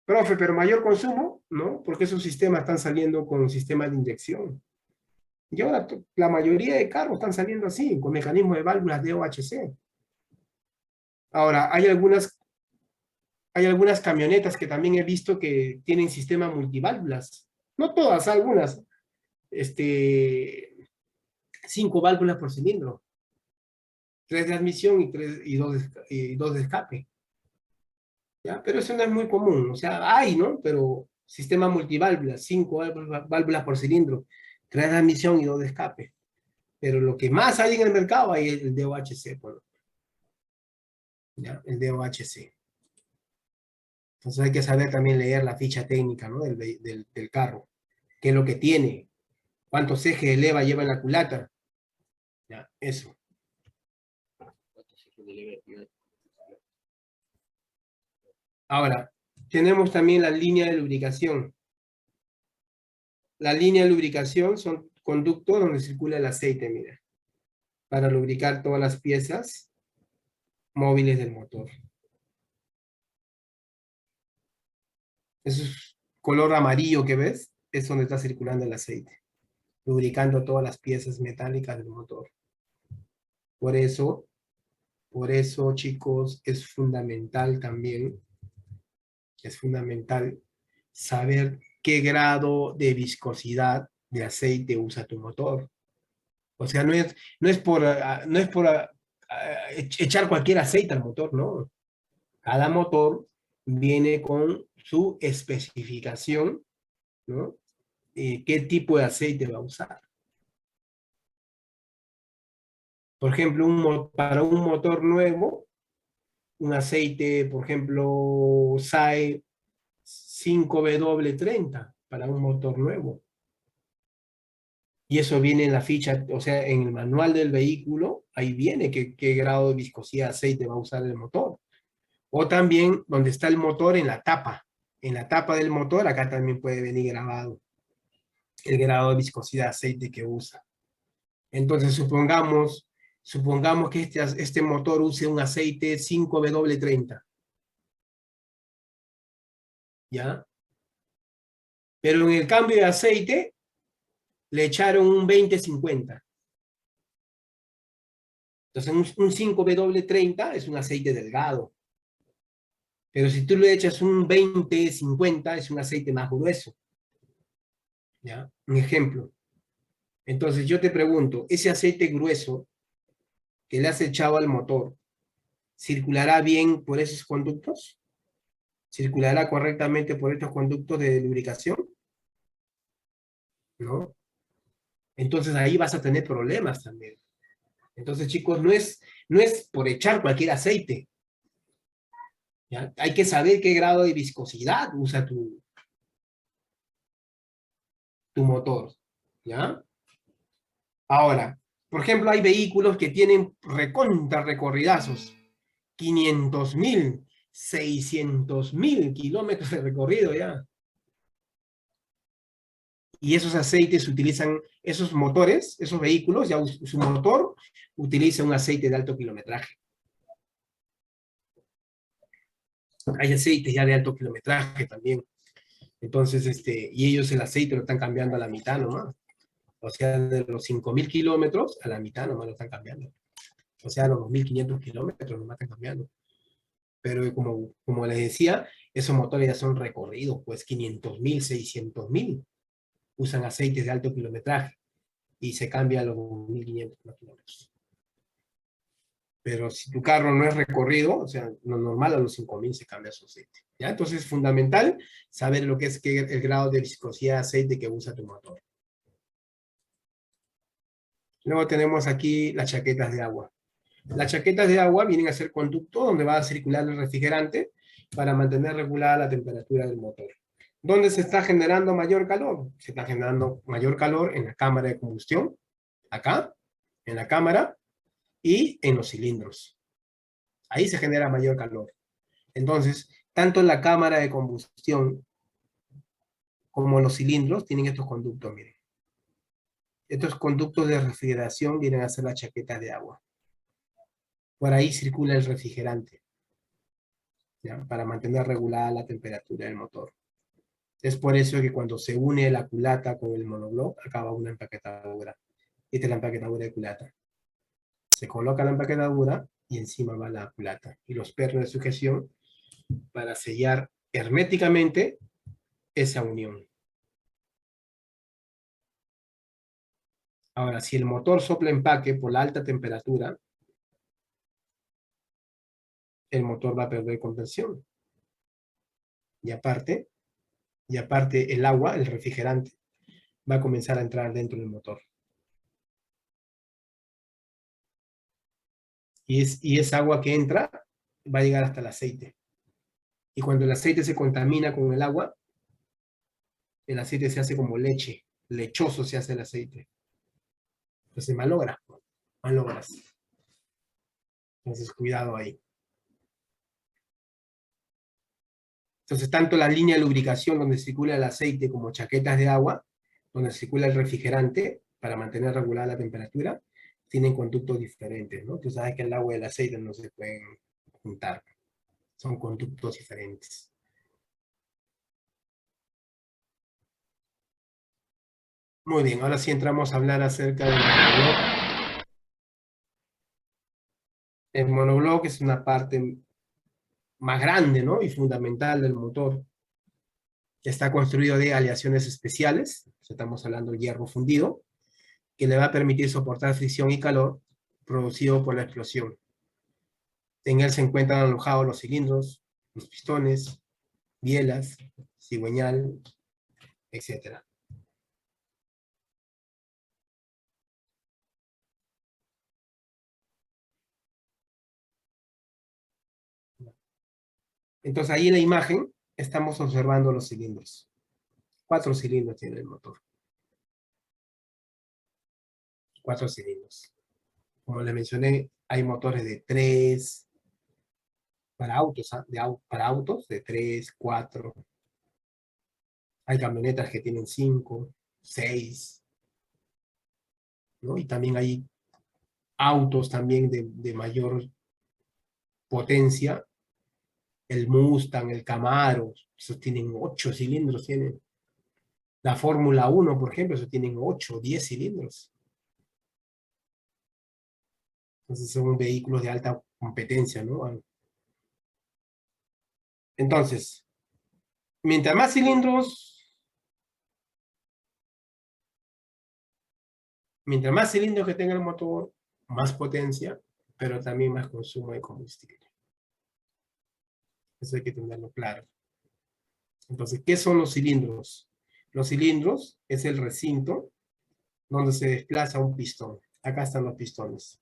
A: Profe, pero mayor consumo, ¿no? Porque esos sistemas están saliendo con sistemas de inyección. Y ahora la mayoría de carros están saliendo así, con mecanismos de válvulas DOHC. Ahora, hay algunas camionetas que también he visto que tienen sistema multiválvulas. No todas, algunas. 5 válvulas por cilindro. 3 de admisión y 2 de escape. ¿Ya? Pero eso no es muy común. O sea, hay, ¿no? Pero sistema multiválvulas, 5 válvulas por cilindro, 3 de admisión y 2 de escape. Pero lo que más hay en el mercado hay el DOHC. ¿Ya? El DOHC. Entonces hay que saber también leer la ficha técnica, ¿no? del carro. ¿Qué es lo que tiene? ¿Cuántos ejes de leva lleva en la culata? Ya, eso. Ahora, tenemos también la línea de lubricación. La línea de lubricación son conductos donde circula el aceite, mira, para lubricar todas las piezas móviles del motor. Ese color amarillo que ves es donde está circulando el aceite, lubricando todas las piezas metálicas del motor. Por eso, chicos, es fundamental también, saber qué grado de viscosidad de aceite usa tu motor. O sea, no es por echar cualquier aceite al motor, no. Cada motor viene con su especificación, ¿no? ¿Qué tipo de aceite va a usar? Por ejemplo, para un motor nuevo, un aceite, por ejemplo, SAE 5W30 para un motor nuevo. Y eso viene en la ficha, o sea, en el manual del vehículo, ahí viene qué grado de viscosidad de aceite va a usar el motor. O también donde está el motor en la tapa. En la tapa del motor, acá también puede venir grabado el grado de viscosidad de aceite que usa. Entonces, supongamos que este motor use un aceite 5W30. ¿Ya? Pero en el cambio de aceite, le echaron un 20-50. Entonces, un 5W30 es un aceite delgado. Pero si tú le echas un 20-50, es un aceite más grueso. ¿Ya? Un ejemplo. Entonces, yo te pregunto, ese aceite grueso que le has echado al motor, ¿circulará bien por esos conductos? ¿Circulará correctamente por estos conductos de lubricación? ¿No? Entonces ahí vas a tener problemas también. Entonces, chicos, no es por echar cualquier aceite. ¿Ya? Hay que saber qué grado de viscosidad usa tu motor. ¿Ya? Ahora, por ejemplo, hay vehículos que tienen recorridazos. 500.000, 600.000 kilómetros de recorrido ya. Y esos aceites utilizan, esos motores, esos vehículos, ya su motor utiliza un aceite de alto kilometraje. Hay aceites ya de alto kilometraje también. Entonces, y ellos el aceite lo están cambiando a la mitad nomás. O sea, de los 5.000 kilómetros a la mitad nomás lo están cambiando. O sea, los 2.500 kilómetros nomás están cambiando. Pero como les decía, esos motores ya son recorridos, pues 500.000, 600.000. Usan aceites de alto kilometraje y se cambia a los 1.500 kilómetros. Pero si tu carro no es recorrido, o sea, lo normal a los 5.000 se cambia su aceite. ¿Ya? Entonces es fundamental saber lo que es el grado de viscosidad de aceite que usa tu motor. Luego tenemos aquí las chaquetas de agua. Las chaquetas de agua vienen a ser conductos donde va a circular el refrigerante para mantener regulada la temperatura del motor. ¿Dónde se está generando mayor calor? Se está generando mayor calor en la cámara de combustión, acá, en la cámara y en los cilindros. Ahí se genera mayor calor. Entonces, tanto la cámara de combustión como los cilindros tienen estos conductos, miren. Estos conductos de refrigeración vienen a ser las chaquetas de agua. Por ahí circula el refrigerante, ¿ya? Para mantener regulada la temperatura del motor. Es por eso que cuando se une la culata con el monobloc, acaba una empaquetadura. Esta es la empaquetadura de culata. Se coloca la empaquetadura y encima va la culata. Y los pernos de sujeción para sellar herméticamente esa unión. Ahora, si el motor sopla empaque por la alta temperatura, el motor va a perder conversión. Y aparte el agua, el refrigerante, va a comenzar a entrar dentro del motor. Y esa agua que entra va a llegar hasta el aceite. Y cuando el aceite se contamina con el agua, el aceite se hace como leche. Lechoso se hace el aceite. Entonces malogras. Entonces cuidado ahí. Entonces tanto la línea de lubricación donde circula el aceite como chaquetas de agua, donde circula el refrigerante para mantener regulada la temperatura, tienen conductos diferentes, ¿no? Tú sabes que el agua y el aceite no se pueden juntar. Son conductos diferentes. Muy bien, ahora sí entramos a hablar acerca del monobloc. El monobloc es una parte más grande, ¿no? Y fundamental del motor. Está construido de aleaciones especiales, estamos hablando de hierro fundido, que le va a permitir soportar fricción y calor producido por la explosión. En él se encuentran alojados los cilindros, los pistones, bielas, cigüeñal, etc. Entonces ahí en la imagen estamos observando los cilindros. 4 cilindros tiene el motor. 4 cilindros. Como les mencioné, hay motores de 3, para autos de 3, 4. Hay camionetas que tienen 5, 6, ¿no? Y también hay autos también de mayor potencia. El Mustang, el Camaro, esos tienen 8 cilindros. Tienen. La Fórmula 1, por ejemplo, esos tienen 8, 10 cilindros. Entonces son vehículos de alta competencia, ¿no? Entonces, mientras más cilindros que tenga el motor, más potencia, pero también más consumo de combustible. Eso hay que tenerlo claro. Entonces, ¿qué son los cilindros? Los cilindros es el recinto donde se desplaza un pistón. Acá están los pistones.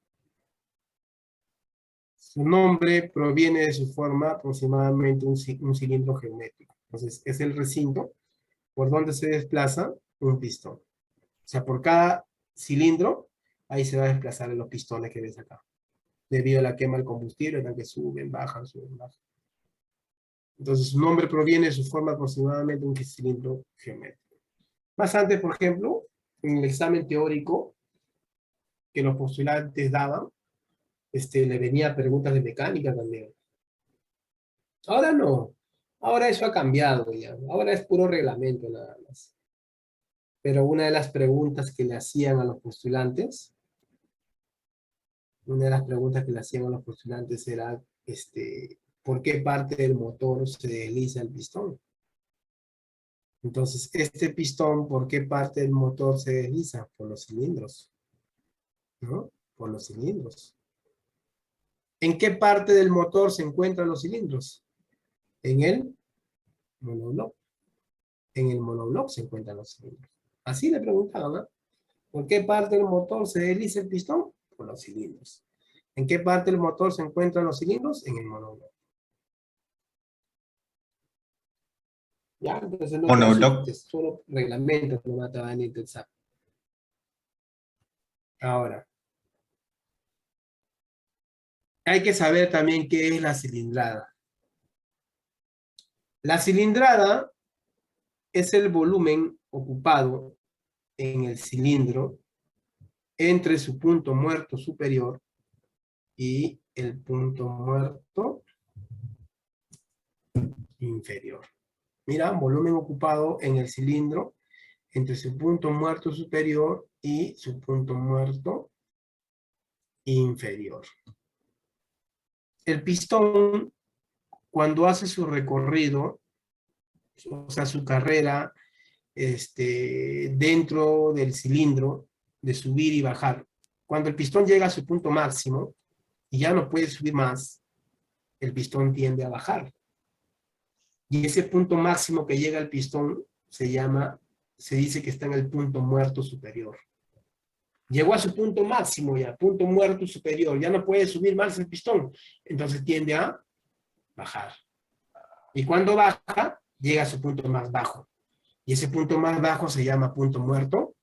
A: Su nombre proviene de su forma, aproximadamente un cilindro geométrico. Entonces, es el recinto por donde se desplaza un pistón. O sea, por cada cilindro, ahí se va a desplazar los pistones que ves acá. Debido a la quema del combustible, que suben, bajan, suben, bajan. Entonces, su nombre proviene de su forma aproximadamente un cilindro geométrico. Más antes, por ejemplo, en el examen teórico que los postulantes daban, le venía preguntas de mecánica también. Ahora no. Ahora eso ha cambiado ya. Ahora es puro reglamento nada más. Pero una de las preguntas que le hacían a los postulantes, era, ¿por qué parte del motor se desliza el pistón? Entonces, este pistón, ¿por qué parte del motor se desliza? Por los cilindros, ¿no? Por los cilindros. ¿En qué parte del motor se encuentran los cilindros? En el monobloc. En el monobloc se encuentran los cilindros. Así le preguntaban, ¿no? ¿Por qué parte del motor se desliza el pistón? Por los cilindros. ¿En qué parte del motor se encuentran los cilindros? En el monobloc. ¿Ya? Entonces no te
C: Monobloc.
A: asustes, solo reglamentos no te van a interesar. Ahora, hay que saber también qué es la cilindrada. La cilindrada es el volumen ocupado en el cilindro entre su punto muerto superior y el punto muerto inferior. Mira, volumen ocupado en el cilindro entre su punto muerto superior y su punto muerto inferior. El pistón, cuando hace su recorrido, o sea, su carrera dentro del cilindro, de subir y bajar, cuando el pistón llega a su punto máximo y ya no puede subir más, el pistón tiende a bajar. Y ese punto máximo que llega al pistón se dice que está en el punto muerto superior. Llegó a su punto máximo ya, punto muerto superior, ya no puede subir más el pistón, entonces tiende a bajar. Y cuando baja, llega a su punto más bajo. Y ese punto más bajo se llama punto muerto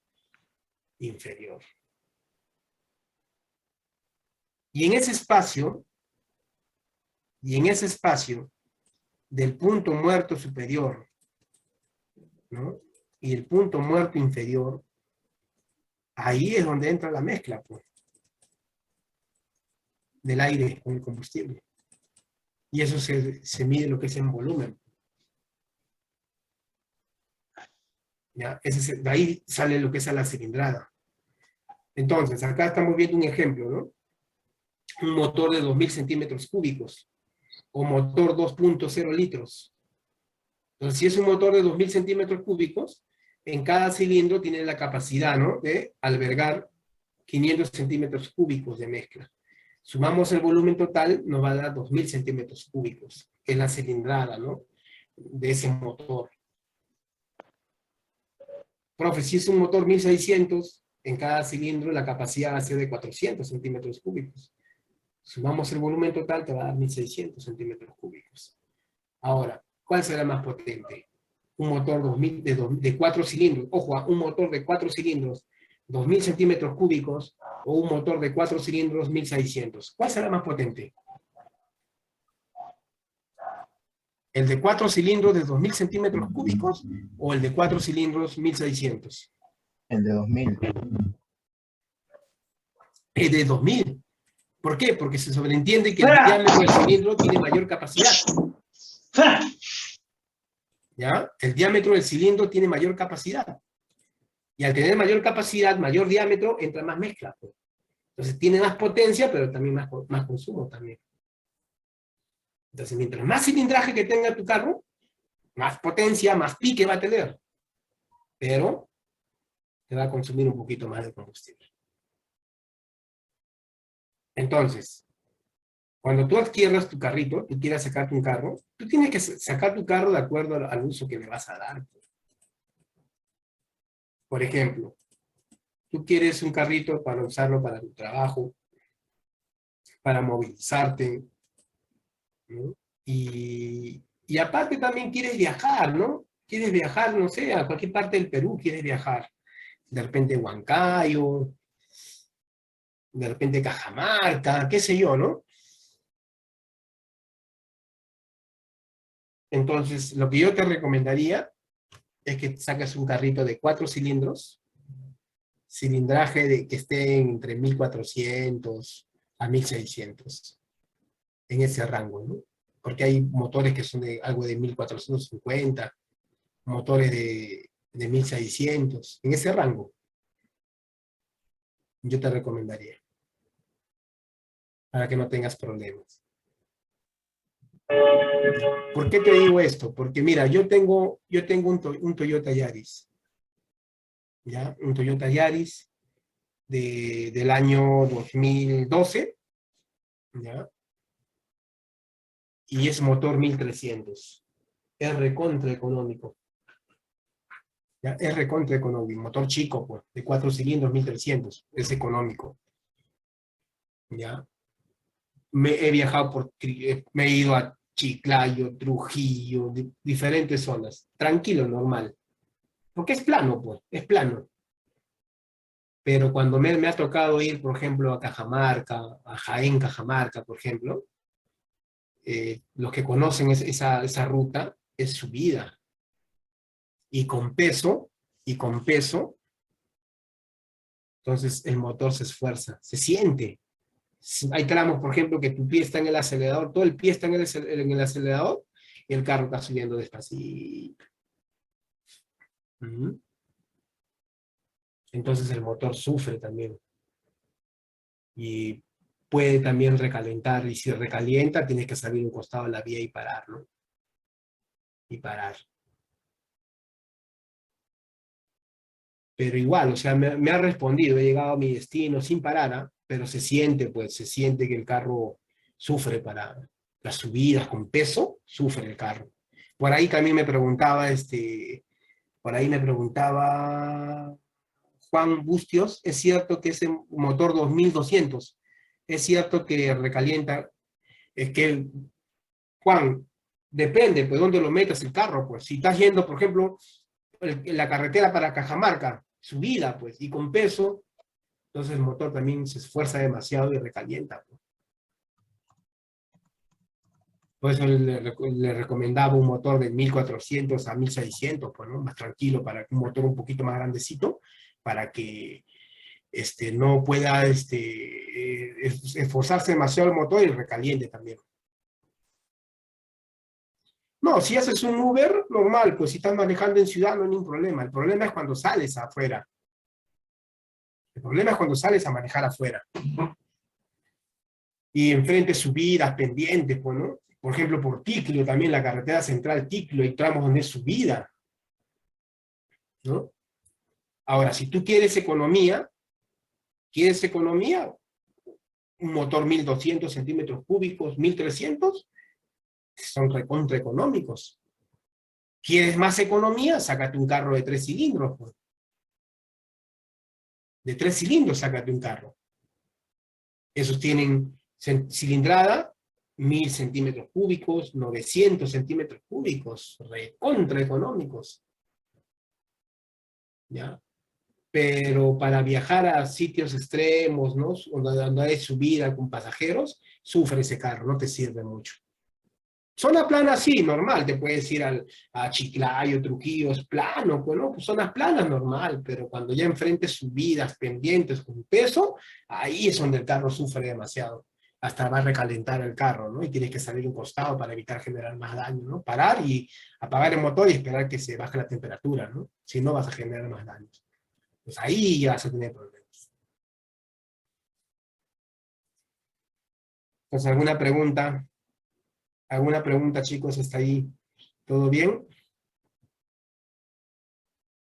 A: inferior. Y en ese espacio del punto muerto superior, ¿no? Y el punto muerto inferior, ahí es donde entra la mezcla, pues, del aire con el combustible. Y eso se mide lo que es en volumen. ¿Ya? De ahí sale lo que es a la cilindrada. Entonces, acá estamos viendo un ejemplo, ¿no? Un motor de 2000 centímetros cúbicos, o motor 2.0 litros. Entonces, si es un motor de 2000 centímetros cúbicos, en cada cilindro tiene la capacidad, ¿no?, de albergar 500 centímetros cúbicos de mezcla. Sumamos el volumen total, nos va a dar 2000 centímetros cúbicos, que es la cilindrada, ¿no?, de ese motor. Profe, si es un motor 1600, en cada cilindro la capacidad va a ser de 400 centímetros cúbicos. Sumamos el volumen total, te va a dar 1600 centímetros cúbicos. Ahora, ¿cuál será más potente? Un motor de 4 cilindros, ojo, un motor de 4 cilindros, 2000 centímetros cúbicos, o un motor de 4 cilindros, 1600. ¿Cuál será más potente? ¿El de 4 cilindros de 2000 centímetros cúbicos o el de 4 cilindros 1600?
C: El de 2000.
A: El de 2000. ¿Por qué? Porque se sobreentiende que el diámetro del cilindro tiene mayor capacidad. ¿Ya? El diámetro del cilindro tiene mayor capacidad. Y al tener mayor capacidad, mayor diámetro, entra más mezcla. Entonces tiene más potencia, pero también más consumo también. Entonces, mientras más cilindraje que tenga tu carro, más potencia, más pique va a tener. Pero te va a consumir un poquito más de combustible. Entonces, cuando tú adquieras tu carrito, tú quieras sacarte un carro, tú tienes que sacar tu carro de acuerdo al uso que le vas a dar. Por ejemplo, tú quieres un carrito para usarlo para tu trabajo, para movilizarte, ¿no? Y aparte también quieres viajar, ¿no? Quieres viajar, no sé, a cualquier parte del Perú quieres viajar. De repente Huancayo, de repente Cajamarca, qué sé yo, ¿no? Entonces, lo que yo te recomendaría es que saques un carrito de 4 cilindros, cilindraje que esté entre 1400 a 1600, en ese rango, ¿no? Porque hay motores que son de algo de 1450, motores de 1600, en ese rango. Yo te recomendaría, para que no tengas problemas. ¿Por qué te digo esto? Porque mira, yo tengo un Toyota Yaris, ¿ya? Un Toyota Yaris del año 2012, ¿ya? y es motor 1300. Es recontra económico. ¿Ya? Es recontra económico. Motor chico, pues, de 4 cilindros, 1300. Es económico. ¿Ya? He viajado me he ido a Chiclayo, Trujillo, diferentes zonas. Tranquilo, normal. Porque es plano, pues, es plano. Pero cuando me ha tocado ir, por ejemplo, a Cajamarca, a Jaén, Cajamarca, por ejemplo, los que conocen esa ruta, es subida. Y con peso, entonces el motor se esfuerza, se siente. Hay tramos, por ejemplo, que tu pie está en el acelerador, todo el pie está en el acelerador, y el carro está subiendo despacito. Ujú. Entonces el motor sufre también. Y puede también recalentar, y si recalienta, tienes que salir un costado de la vía y parar, ¿no? Y parar. Pero igual, o sea, me ha respondido, he llegado a mi destino sin parar, ¿ah? Pero se siente, pues, se siente que el carro sufre para las subidas con peso, sufre el carro. Por ahí también me preguntaba, por ahí me preguntaba Juan Bustios, es cierto que ese motor 2200, es cierto que recalienta, es que, Juan, depende, pues, dónde lo metas el carro, pues, si estás yendo, por ejemplo, en la carretera para Cajamarca, subida, pues, y con peso, entonces el motor también se esfuerza demasiado y recalienta, pues. Por eso le recomendaba un motor de 1400 a 1600, pues, ¿no? Más tranquilo, para un motor un poquito más grandecito, para que no pueda esforzarse demasiado el motor y recaliente también. No, si haces un Uber, normal, pues si estás manejando en ciudad no hay ningún problema. El problema es cuando sales afuera. El problema es cuando sales a manejar afuera. Y enfrente subidas, pendientes, pues, ¿no? Por ejemplo, por Ticlio, también la carretera central Ticlio, hay tramos donde es subida, ¿no? Ahora, si tú quieres economía, un motor 1200 centímetros cúbicos, 1300, son recontra económicos. ¿Quieres más economía? Sácate un carro de 3 cilindros, pues. De 3 cilindros, sácate un carro. Esos tienen cilindrada, 1000 centímetros cúbicos, 900 centímetros cúbicos, recontra económicos. ¿Ya? Pero para viajar a sitios extremos, ¿no? Donde hay subida con pasajeros, sufre ese carro, no te sirve mucho. Zona plana sí, normal, te puedes ir a Chiclayo, Trujillo, es plano, pues, ¿no? Pues zonas planas normal, pero cuando ya enfrentes subidas, pendientes, con peso, ahí es donde el carro sufre demasiado. Hasta va a recalentar el carro, ¿no? Y tienes que salir un costado para evitar generar más daño, ¿no? Parar y apagar el motor y esperar que se baje la temperatura, ¿no? Si no vas a generar más daños. Pues ahí ya vas a tener problemas. Entonces, ¿alguna pregunta? ¿Alguna pregunta, chicos? ¿Está ahí todo bien?